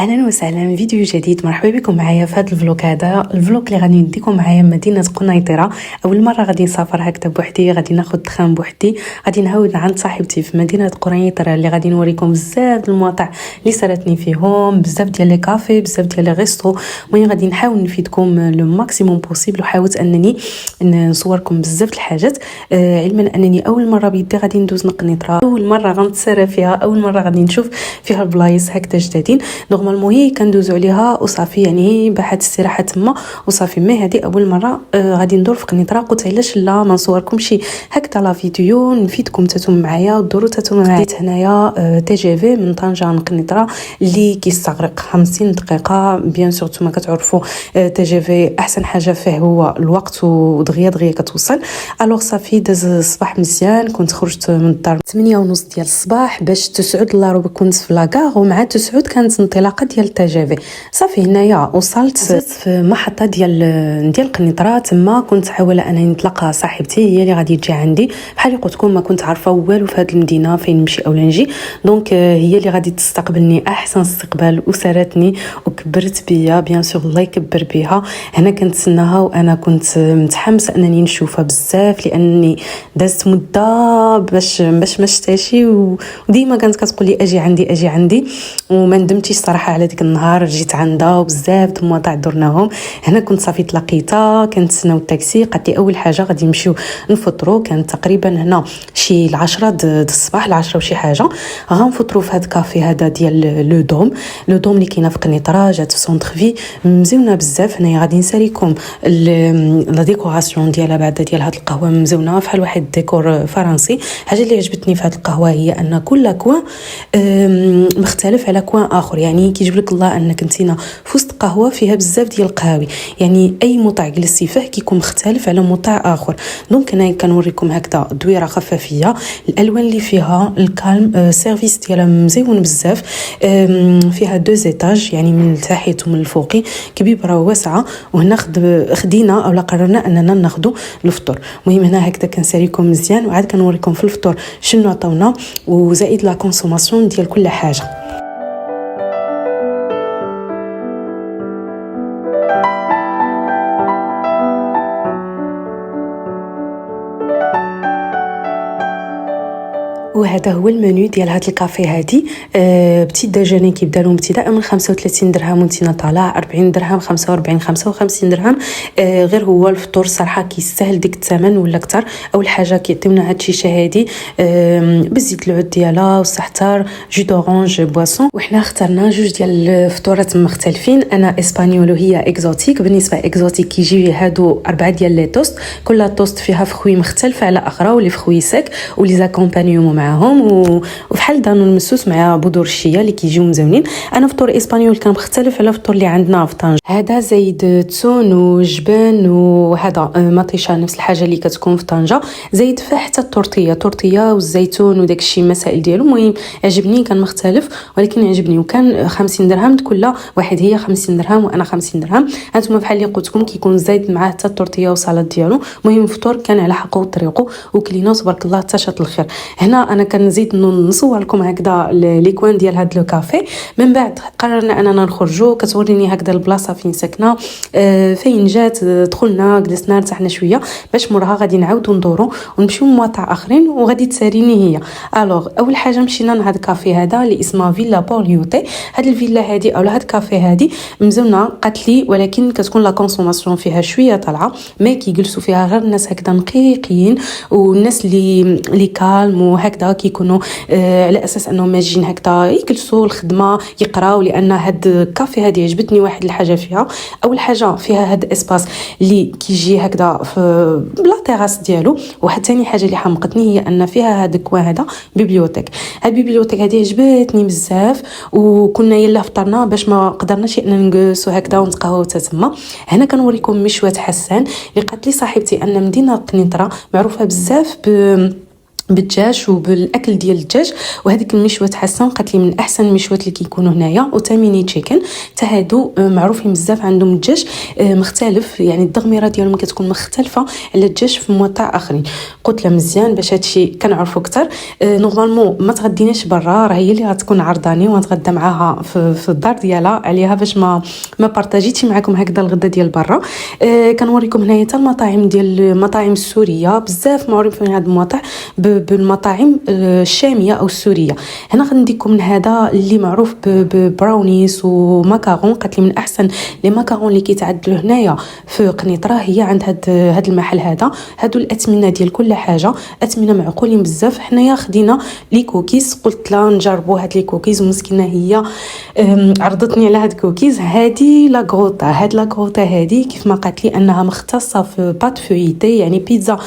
اهلا وسهلا، فيديو جديد. مرحبا بكم معايا في هذا الفلوق. هذا الفلوق اللي غادي نديكم معايا مدينه قنيطره. اول مره غادي نسافر هكذا بوحدي، غادي ناخذ التخام بوحدي، غادي نهود عند صاحبتي في مدينه قنيطره اللي غادي نوريكم بزاف المواقع اللي سالتني فيهم، بزاف ديال لي كافي، بزاف ديال لي ريستو. المهم غادي نحاول نفيدكم لو ماكسيموم بوسيبل، وحاولت انني نصوركم بزاف الحاجات. علما انني اول مره بيدي غادي ندوز لقنيطره، اول مره غنتسرى فيها، اول مره غادي نشوف فيها البلايص هكذا جدادين. نورمالمون هي كندوزو عليها وصافي، يعني بحث استراحه تما وصافي. مي هذه اول مره غادي ندور في قنيطره. قلت علاش لا ما نصوركمش هكذا لا فيديو، نفيدكم تاتم معايا ودوروا تاتم معايا. ديت هنايا تي جي في من طنجه لقنيطره اللي كيستغرق 50 دقيقه. بيان سور نتوما كتعرفوا تي جي في احسن حاجه فيه هو الوقت، ودغيا كتوصل. الوغ صافي داز الصباح مزيان، كنت خرجت من الدار 8:30 ديال الصباح باش 9 الله ربع كنت في لاكار، ومع 9 كانت انطلاقه ديال التجافي. صافي هنايا وصلت في محطه ديال قنيطره. تما كنت حاوله انني نتلاقى صاحبتي، هي اللي غادي تجي عندي. بحال اللي قلت لكم ما كنت عارفه والو في هذه المدينه فين نمشي اولا نجي، دونك هي اللي غادي تستقبلني احسن استقبال وسارتني وكبرت بيا. بيان سور الله يكبر بها. هنا كنتسناها وانا كنت متحمسه انني نشوفها بزاف، لانني دازت مده باش ما شتاشي، وديما كانت كتقول لي اجي عندي وما ندمتيش صراحه على ديك النهار. جيت عندها وبزاف د المواضيع درناهم. هنا كنت صافي تلاقيتها، كنتسناو التاكسي. قالت لي اول حاجه غادي نمشيو نفطروا. كانت تقريبا هنا شي 10 د الصباح، 10 وشي حاجه. غنفطروا في هذا الكافي هذا ديال لو دوم اللي كاينه في قنيطره، جات في سونتر في مزيونه بزاف. هنايا غادي نساليكم لا ديكوراسيون ديالها بعد ديال هاد القهوه مزونه بحال واحد ديكور فرنسي. الحاجه اللي عجبتني في هاد القهوه هي ان كل كوان مختلف على كوان اخر، يعني كيجيب لك الله انك انتينا في وسط قهوه فيها بزاف ديال القهاوي، يعني اي مطع جلسي فيه كيكون مختلف على مطع اخر. دونك انا كنوريكم هكذا دويره خفافيه، الالوان اللي فيها الكالم، سيرفيس ديالها مزيون بزاف. فيها 2 ايطاج، يعني من التحت ومن الفوقي، كبيره واسعه. وهنا خدينا او قررنا اننا ناخذوا الفطور. المهم هنا هكذا كنساليكم مزيان، وعاد كنوريكم في الفطور شنو عطاونا، وزائد لا كونسوماسيون ديال كل حاجه. وهذا هو المنيو ديال هذا الكافي. هادي بتي دجاجه كيبدا لهم ابتداء من 35 درهم وانتينا طالع 40 درهم، 45 55 درهم. غير هو الفطور صراحه كيستاهل ديك الثمن ولا اكثر. اول حاجه كيعطيونا هاد الشيشه هادي بالزيت العود ديالها والسحتر، جو دورانج، بواسون. وحنا اخترنا جوج ديال الفطورات مختلفين. انا اسبانيول وهي اكزوتيك. بالنسبه اكزوتيك كيجي هادو 4 ديال لي توست، كل توست فيها فخوي مختلفه على اخرى، واللي فخوي ساك واللي زاكومبانيوم معاهم، وفحال دانون المسوس مع بذور الشيا اللي كيجيو مزونين. انا فطور اسبانيول كان مختلف على الفطور اللي عندنا في طنجه. هذا زايد تسون وجبن، وهذا مطيشه نفس الحاجه اللي كتكون في طنجه. زايد فيه حتى التورتيه والزيتون وداك الشيء مسائل ديالو. المهم عجبني، كان مختلف ولكن عجبني. وكان 50 درهم كل واحد، هي 50 درهم وانا 50 درهم. هانتوما بحال اللي قلت لكم كيكون زايد معاه حتى التورتيه وسلطه ديالو. المهم الفطور كان على حقه وطريقه، وكلينا تبارك الله تشاط الخير. هنا انا كنزيد نصور لكم هكذا لي كوان ديال هذا لو كافي. من بعد قررنا اننا نخرجوا. كتوريني هكذا البلاصه فين ساكنه، فين جات، دخلنا جلسنا ارتحنا شويه، باش موراها غادي نعاودوا ندوروا ونمشيو لمواقع اخرين، وغادي تساريني هي. الوغ اول حاجه مشينا لهذا الكافي هذا اللي اسمه فيلا بورليوتي. هذه الفيلا هذه او هذا الكافي هذه مزونه قالت لي، ولكن كتكون لا كونسوماسيون فيها شويه طالعه. ما كيجلسوا فيها غير الناس هكذا نقيقين، والناس اللي كالم وهكذا كيكونوا على اساس انهم ماجين هكذا يجلسوا الخدمه يقراو. لان هاد الكافي هذه عجبتني واحد الحاجه فيها. اول حاجه فيها هاد اسباس اللي كيجي هكذا في بلا تيراس ديالو. وحتى ثاني حاجه اللي حمقتني هي ان فيها هاد الكوان هذا بيبليوتيك. هاد البيبليوتيك هذه عجبتني بزاف، وكنا يلا فطرنا باش ما قدرناش اننا نجلسوا هكذا ونتقهووا تما. هنا كنوريكم مشوات حسان اللي قالت لي صاحبتي ان مدينه قنيطره معروفه بزاف بالدجاج وبالاكل ديال الدجاج. وهذيك المشوات حسن قالت لي من احسن المشوات اللي كيكونوا هنايا. وتاميني تشيكن تا هادو معروفين بزاف، عندهم الدجاج مختلف، يعني الضغميره ديالهم كتكون مختلفه على الدجاج في مواطع اخرين. قلت لها مزيان باش هادشي كنعرفوا اكثر. نورمالمون ما تغديناش برا، راه هي اللي غتكون عرضاني وغنتغدى معاها في الدار ديالها عليها باش ما بارطاجيتش معكم هكذا الغدا ديال برا. كنوريكم هنايا حتى المطاعم ديال المطاعم السوريه، بزاف معروفين هاد المواطع بالمطاعم الشاميه او السوريه. هنا غنديكم من هذا اللي معروف ببراونيس وماكارون. قالت لي من احسن لي ماكارون اللي كيتعدلوا هنايا في قنيطره هي عند هاد المحل هذا. هادو الاثمنه ديال كل حاجه اثمنه معقولين بزاف. حنايا خدينا لي كوكيز، قلت لها نجربوا هاد لي كوكيز، ومسكينه هي عرضتني على هاد كوكيز. هادي لا غروتا، هاد لا غروتا هادي كيف ما قالت لي انها مختصه في بات فويتي، يعني بيتزا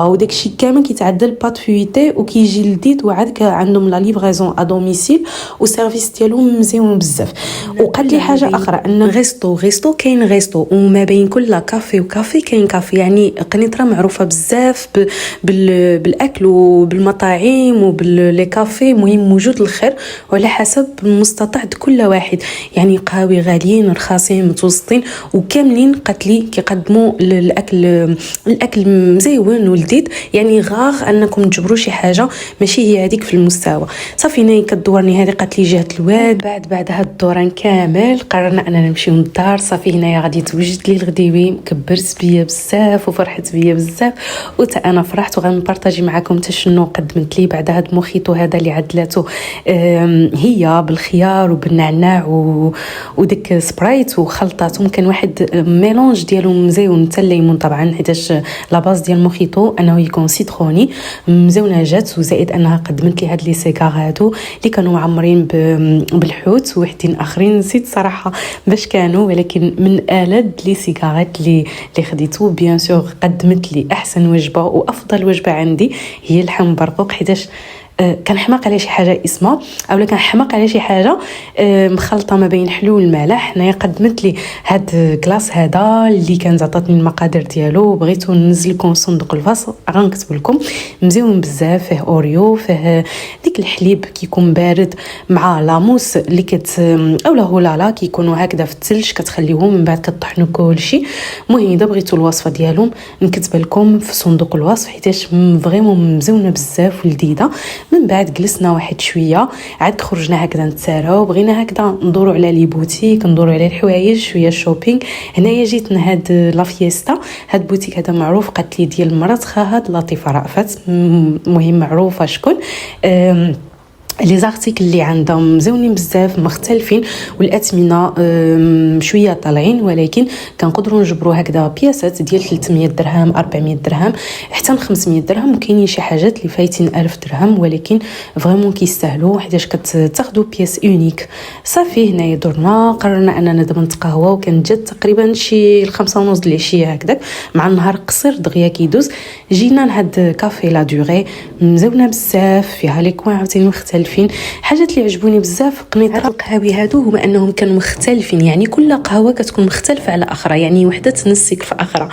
وداكشي كامل كيتعدل بات فويتي وكيجي لذيذ، وعاد عندهم لا ليفريزون ا دوميسيل وسيرفيس ديالهم مزيون بزاف. وقالت لي حاجه اخرى ان غيستو كاين غيستو، وما بين كل كافي وكافي كاين كافي. يعني قنيطره معروفه بزاف بالاكل وبالمطاعم وباللي كافي، مهم موجود الخير وعلى حسب المستطاع كل واحد. يعني قهاوي غاليين رخاصين متوسطين وكاملين قالت لي كيقدموا الاكل مزيون ولذيذ. يعني غاغ انكم تجبروا شي حاجه ماشي هي هذيك في المستوى. صافي هنا كدورني هذه قالت لي جهه الواد. بعد هاد الدوران كامل قررنا اننا نمشيو للدار. صافي هنايا غادي توجد لي الغديوي، كبرت بيا بزاف وفرحت بيا بزاف، وتا انا فرحت. وغنبارطاجي معكم حتى شنو قدمت لي بعد هاد المخيطو هذا اللي عدلاته هي بالخيار وبالنعناع وديك سبرايت وخلطات. ممكن واحد ميلونج ديالو مزيون حتى الليمون طبعا، حيتاش لا باز ديال المخيطو انه يكون سيتروني مزيونه جات. وزائد انها قدمت لي هاد لي سيكار هادو اللي كانوا معمرين بالحوت، وحدين اخرين نسيت صراحه باش كانوا، ولكن من الاد لي سيجارات اللي خديتو. بيان سور قدمت لي احسن وجبه وافضل وجبه عندي هي اللحم برقوق، حيتاش كان حماق على شي حاجه اسمها اولا كان حماق على شي حاجه مخلطه ما بين حلو والمالح. هنايا قدمت لي هاد كلاص هذا اللي كانت عطاتني المقادير ديالو، بغيتو ننزل لكم صندوق الوصف غنكتب لكم. مزيون بزاف، فيه اوريو، فيه ديك الحليب كيكون بارد مع لاموس اللي اولا هولالا كيكونوا هكذا في الثلج كتخليوهم من بعد كطحنوا كلشي. المهم اذا بغيتوا الوصفه ديالهم نكتب لكم في صندوق الوصف، حيتاش فريمون مزيونه بزاف ولذيذه. من بعد جلسنا واحد شويه، عاد خرجنا هكذا نتساراو، بغينا هكذا ندوروا على لي بوتيك، ندوروا على الحوايج شويه شوبينغ. هنايا جيتنا هاد لا فيستا، هاد بوتيك هذا معروف قالت لي ديال مرات خالد لطيفه رأفت، مهم معروفه شكون. لي زارتيكل اللي عندهم مزيونين بزاف مختلفين، والاثمنه شويه طالعين، ولكن كنقدروا نجبروا هكذا بياسات ديال 300 درهم 400 درهم حتى 500 درهم. وكاينين شي حاجات اللي فايتين 1000 درهم، ولكن فريمون كيستاهلوا حيتاش كتاخذوا بياس اونيك. صافي هنايا درنا قررنا اننا دابا نتقهوى، وكان جات تقريبا شي 5:30 د العشيه هكذاك، مع النهار قصير دغيا كيدوز. جينا لهاد كافي لا دوغي مزيونه بزاف، فيها لي كوان عاوتاني مختلفين. حاجات اللي عجبوني بزاف قنيطره القهاوي هادو هما انهم كانوا مختلفين، يعني كل قهوه كتكون مختلفه على اخرى، يعني وحده تنسيك في اخرى.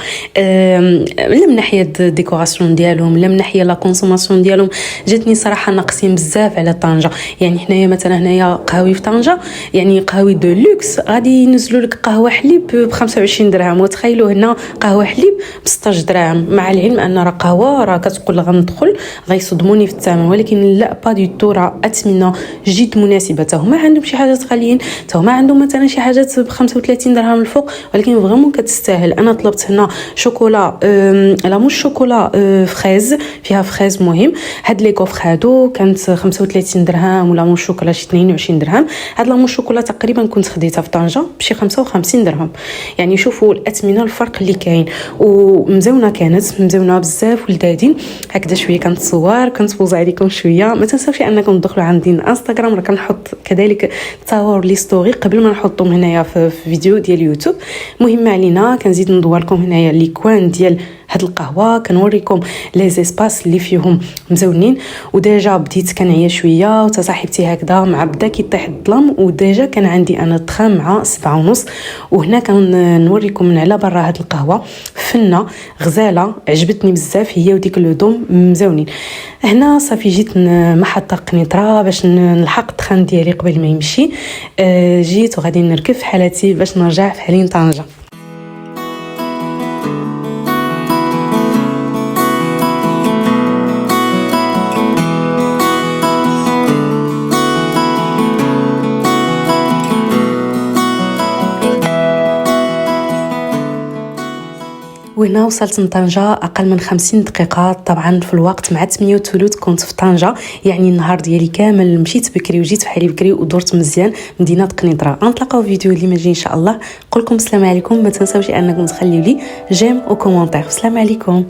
لا من ناحيه ديكوراسيون ديالهم، لا من ناحيه لا كونسوماسيون ديالهم. جاتني صراحه ناقصين بزاف على طنجه. يعني حنايا مثلا هنايا قهاوي في طنجه، يعني قهاوي دو لوكس غادي ينزلوا لك قهوه حليب ب 25 درهم، وتخيلوا هنا قهوه حليب ب 16 درهم، مع العلم ان راه قهوه راه كتقول غندخل غيصدموني في الثمن، ولكن لا با دي تو، راه اثمنه جد مناسبه. هما عندهم شي حاجات غاليين، هما عندهم مثلا شي حاجات ب 35 درهم الفوق، ولكن فريمون كتستاهل. انا طلبت هنا شوكولا لا مش شوكولا فريز، فيها فريز. مهم هاد لي كوفر هادو كانت 35 درهم، ولا مش شوكولا شي 22 درهم. هاد لا مش شوكولا تقريبا كنت خديتها في طنجه بشي 55 درهم. يعني شوفوا الاثمنه الفرق اللي كاين. ومزونه كانت مزونه بزاف ولذاذين هكذا. شويه كنتصور كنتبوز عليكم شويه. ما تنساوش انكم تدخلوا عندي انستغرام، راه كنحط كذلك تصاور لي ستوري قبل ما نحطهم هنايا في فيديو ديال يوتيوب. مهم علينا كنزيد ندور لكم هنايا لي كوان ديال هاد القهوه، كنوريكم لي زيسباس اللي فيهم مزونين. وديجا بديت كنعيا شويه، وتصاحبتي هكذا مع بدا كيطيح الظلام، وديجا كان عندي انا التخام مع 7:30. وهنا كنوريكم من على برا هاد القهوه فنه غزاله عجبتني بزاف هي وديك لو دوم مزونين. هنا صافي جيت محطه قنيطره باش نلحق التخان ديالي قبل ما يمشي. جيت وغادي نركب في حالتي باش نرجع في حالين طنجه. وهنا وصلت لطنجة أقل من 50 دقيقة. طبعا في الوقت مع 8:30 كنت في طنجة، يعني النهار ديالي كامل مشيت بكري وجيت بحالي بكري ودرت مزيان مدينة قنيطرة. غنتلاقاو فيديو اللي ماجي إن شاء الله. نقول لكم السلام عليكم، ما تنساوش أنكم تخليوا لي جيم وكومونتير. السلام عليكم.